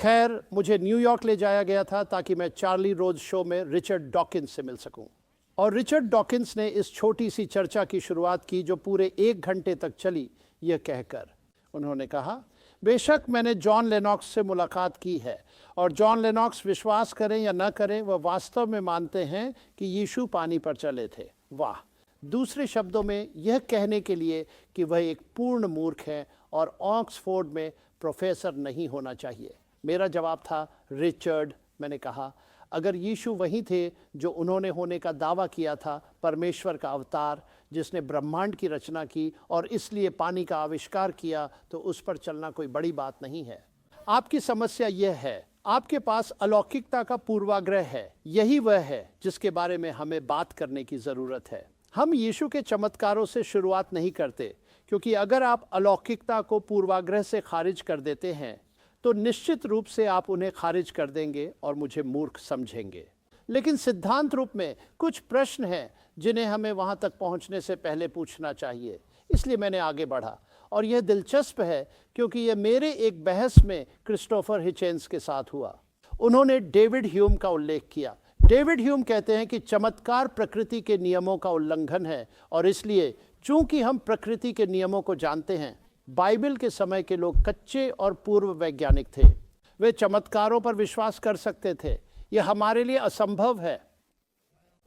खैर, मुझे न्यूयॉर्क ले जाया गया था ताकि मैं चार्ली रोज शो में रिचर्ड डॉकिंस से मिल सकूं। और रिचर्ड डॉकिंस ने इस छोटी सी चर्चा की शुरुआत की जो पूरे 1 घंटे तक चली, यह कहकर उन्होंने कहा, बेशक मैंने जॉन लेनॉक्स से मुलाकात की है और जॉन लेनॉक्स, विश्वास करें या न करें, वह वास्तव में मानते हैं कि यीशु पानी पर चले थे। वाह! दूसरे शब्दों में यह कहने के लिए कि वह एक पूर्ण मूर्ख है और ऑक्सफोर्ड में प्रोफेसर नहीं होना चाहिए। मेरा जवाब था, रिचर्ड, मैंने कहा, अगर यीशु वही थे जो उन्होंने होने का दावा किया था, परमेश्वर का अवतार जिसने ब्रह्मांड की रचना की और इसलिए पानी का आविष्कार किया, तो उस पर चलना कोई बड़ी बात नहीं है। आपकी समस्या यह है, आपके पास अलौकिकता का पूर्वाग्रह है। यही वह है जिसके बारे में हमें बात करने की ज़रूरत है। हम यीशु के चमत्कारों से शुरुआत नहीं करते, क्योंकि अगर आप अलौकिकता को पूर्वाग्रह से खारिज कर देते हैं तो निश्चित रूप से आप उन्हें खारिज कर देंगे और मुझे मूर्ख समझेंगे। लेकिन सिद्धांत रूप में कुछ प्रश्न हैं जिन्हें हमें वहां तक पहुंचने से पहले पूछना चाहिए। इसलिए मैंने आगे बढ़ा और यह दिलचस्प है क्योंकि यह मेरे एक बहस में क्रिस्टोफर हिचेंस के साथ हुआ। उन्होंने डेविड ह्यूम का उल्लेख किया। डेविड ह्यूम कहते हैं कि चमत्कार प्रकृति के नियमों का उल्लंघन है और इसलिए चूंकि हम प्रकृति के नियमों को जानते हैं, बाइबल के समय के लोग कच्चे और पूर्व वैज्ञानिक थे। वे चमत्कारों पर विश्वास कर सकते थे। यह हमारे लिए असंभव है।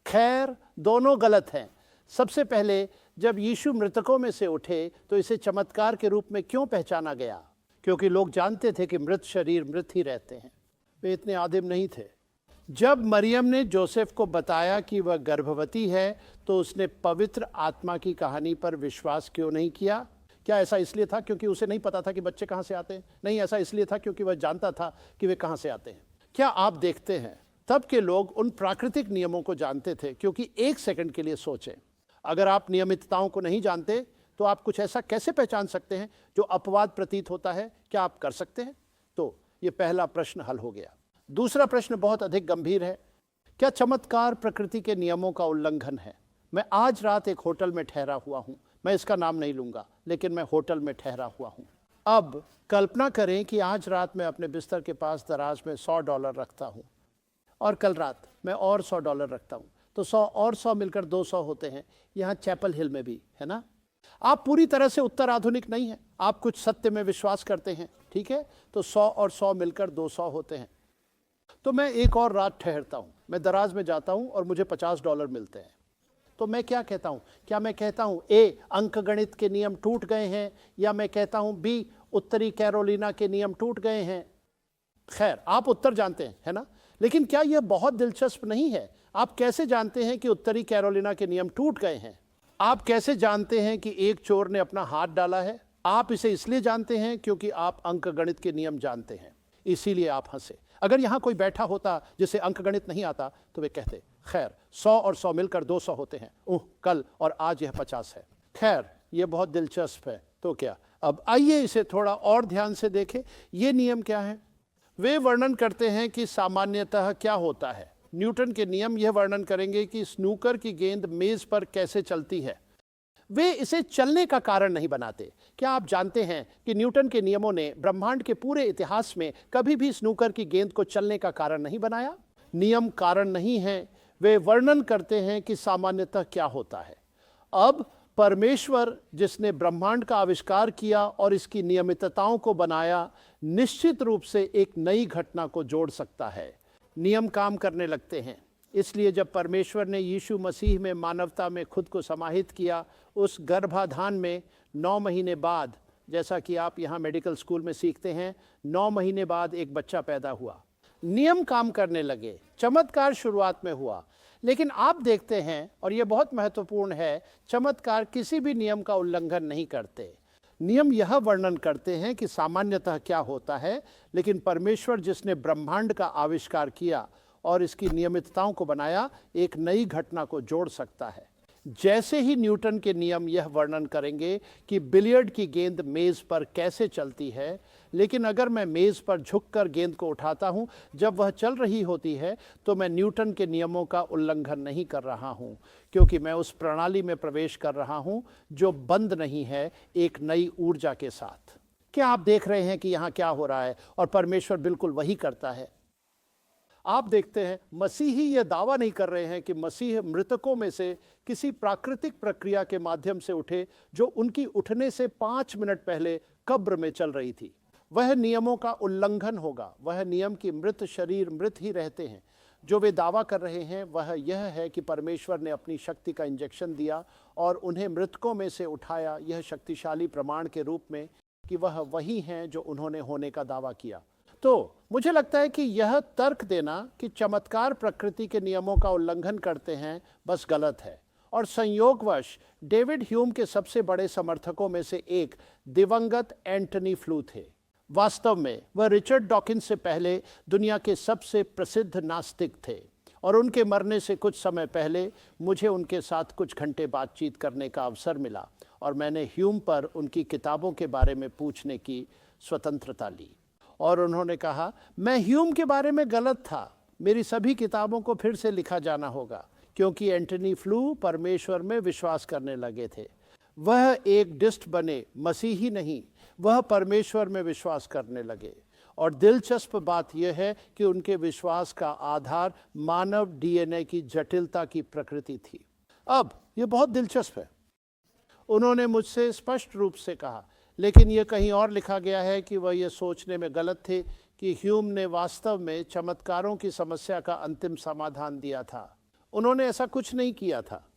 खैर, दोनों गलत हैं। सबसे पहले, जब यीशु मृतकों में से उठे तो इसे चमत्कार के रूप में क्यों पहचाना गया? क्योंकि लोग जानते थे कि मृत शरीर मृत ही रहते हैं। वे इतने आदिम नहीं थे। जब मरियम ने जोसेफ को बताया कि वह गर्भवती है, तो उसने पवित्र आत्मा की कहानी पर विश्वास क्यों नहीं किया? क्या ऐसा इसलिए था क्योंकि उसे नहीं पता था कि बच्चे कहाँ से आते हैं? नहीं, ऐसा इसलिए था क्योंकि वह जानता था कि वे कहाँ से आते हैं। क्या आप देखते हैं, तब के लोग उन प्राकृतिक नियमों को जानते थे। क्योंकि 1 सेकंड के लिए सोचें, अगर आप नियमितताओं को नहीं जानते तो आप कुछ ऐसा कैसे पहचान सकते हैं जो अपवाद प्रतीत होता है? क्या आप कर सकते हैं? तो ये पहला प्रश्न हल हो गया। दूसरा प्रश्न बहुत अधिक गंभीर है। क्या चमत्कार प्रकृति के नियमों का उल्लंघन है? मैं आज रात एक होटल में ठहरा हुआ हूँ। मैं इसका नाम नहीं लूँगा, लेकिन मैं होटल में ठहरा हुआ हूँ। अब कल्पना करें कि आज रात मैं अपने बिस्तर के पास दराज में $100 रखता हूँ और कल रात मैं और $100 रखता हूँ, तो 100 और 100 मिलकर 200 होते हैं। यहाँ चैपल हिल में भी, है ना? आप पूरी तरह से उत्तर आधुनिक नहीं हैं। आप कुछ सत्य में विश्वास करते हैं, ठीक है? तो 100 और 100 मिलकर 200 होते हैं। तो मैं एक और रात ठहरता हूँ। मैं दराज में जाता हूँ और मुझे $50 मिलते हैं। तो मैं क्या कहता हूँ? क्या मैं कहता हूँ ए, अंकगणित के नियम टूट गए हैं, या मैं कहता हूँ बी, उत्तरी कैरोलिना के नियम टूट गए हैं? खैर, आप उत्तर जानते हैं, है ना? लेकिन क्या यह बहुत दिलचस्प नहीं है? आप कैसे जानते हैं कि उत्तरी कैरोलिना के नियम टूट गए हैं? आप कैसे जानते हैं कि एक चोर ने अपना हाथ डाला है? आप इसे इसलिए जानते हैं क्योंकि आप अंकगणित के नियम जानते हैं, इसीलिए आप हंसे। अगर यहाँ कोई बैठा होता जिसे अंकगणित नहीं आता तो वे कहते, खैर, 100 और 100 मिलकर 200 होते हैं। कल और आज यह 50 है। खैर, यह बहुत दिलचस्प है। तो क्या? अब आइए इसे थोड़ा और ध्यान से देखें। ये नियम क्या है? वे वर्णन करते हैं कि सामान्यतः क्या होता है। न्यूटन के नियम यह वर्णन करेंगे कि स्नूकर की गेंद मेज पर कैसे चलती है। वे इसे चलने का कारण नहीं बनाते। क्या आप जानते हैं कि न्यूटन के नियमों ने ब्रह्मांड के पूरे इतिहास में कभी भी स्नूकर की गेंद को चलने का कारण नहीं बनाया? नियम कारण नहीं हैं, वे वर्णन करते हैं कि सामान्यतः क्या होता है। अब परमेश्वर, जिसने ब्रह्मांड का आविष्कार किया और इसकी नियमितताओं को बनाया, निश्चित रूप से एक नई घटना को जोड़ सकता है। नियम काम करने लगते हैं। इसलिए जब परमेश्वर ने यीशु मसीह में मानवता में खुद को समाहित किया, उस गर्भाधान में 9 महीने बाद, जैसा कि आप यहाँ मेडिकल स्कूल में सीखते हैं, 9 महीने बाद एक बच्चा पैदा हुआ। नियम काम करने लगे। चमत्कार शुरुआत में हुआ। लेकिन आप देखते हैं, और यह बहुत महत्वपूर्ण है, चमत्कार किसी भी नियम का उल्लंघन नहीं करते। नियम यह वर्णन करते हैं कि सामान्यतः क्या होता है, लेकिन परमेश्वर, जिसने ब्रह्मांड का आविष्कार किया और इसकी नियमितताओं को बनाया, एक नई घटना को जोड़ सकता है। जैसे ही न्यूटन के नियम यह वर्णन करेंगे कि बिलियर्ड की गेंद मेज़ पर कैसे चलती है, लेकिन अगर मैं मेज़ पर झुककर गेंद को उठाता हूं जब वह चल रही होती है, तो मैं न्यूटन के नियमों का उल्लंघन नहीं कर रहा हूं, क्योंकि मैं उस प्रणाली में प्रवेश कर रहा हूं जो बंद नहीं है, एक नई ऊर्जा के साथ। क्या आप देख रहे हैं कि यहाँ क्या हो रहा है? और परमेश्वर बिल्कुल वही करता है। आप देखते हैं मसीही यह दावा नहीं कर रहे हैं कि मसीह मृतकों में से किसी प्राकृतिक प्रक्रिया के माध्यम से उठे जो उनकी उठने से 5 मिनट पहले कब्र में चल रही थी। वह नियमों का उल्लंघन होगा। वह नियम कि मृत शरीर मृत ही रहते हैं। जो वे दावा कर रहे हैं वह यह है कि परमेश्वर ने अपनी शक्ति का इंजेक्शन दिया और उन्हें मृतकों में से उठाया, यह शक्तिशाली प्रमाण के रूप में कि वह वही हैं जो उन्होंने होने का दावा किया। तो मुझे लगता है कि यह तर्क देना कि चमत्कार प्रकृति के नियमों का उल्लंघन करते हैं बस गलत है। और संयोगवश डेविड ह्यूम के सबसे बड़े समर्थकों में से एक दिवंगत एंटनी फ्लू थे। वास्तव में वह रिचर्ड डॉकिंस से पहले दुनिया के सबसे प्रसिद्ध नास्तिक थे और उनके मरने से कुछ समय पहले मुझे उनके साथ कुछ घंटे बातचीत करने का अवसर मिला और मैंने ह्यूम पर उनकी किताबों के बारे में पूछने की स्वतंत्रता ली। और उन्होंने कहा, मैं ह्यूम के बारे में गलत था। मेरी सभी किताबों को फिर से लिखा जाना होगा क्योंकि एंटनी फ्लू परमेश्वर में विश्वास करने लगे थे। वह एक डिस्ट बने, मसीही नहीं, वह परमेश्वर में विश्वास करने लगे। और दिलचस्प बात यह है कि उनके विश्वास का आधार मानव डीएनए की जटिलता की प्रकृति थी। अब यह बहुत दिलचस्प है। उन्होंने मुझसे स्पष्ट रूप से कहा, लेकिन यह कहीं और लिखा गया है कि वह यह सोचने में गलत थे कि ह्यूम ने वास्तव में चमत्कारों की समस्या का अंतिम समाधान दिया था। उन्होंने ऐसा कुछ नहीं किया था।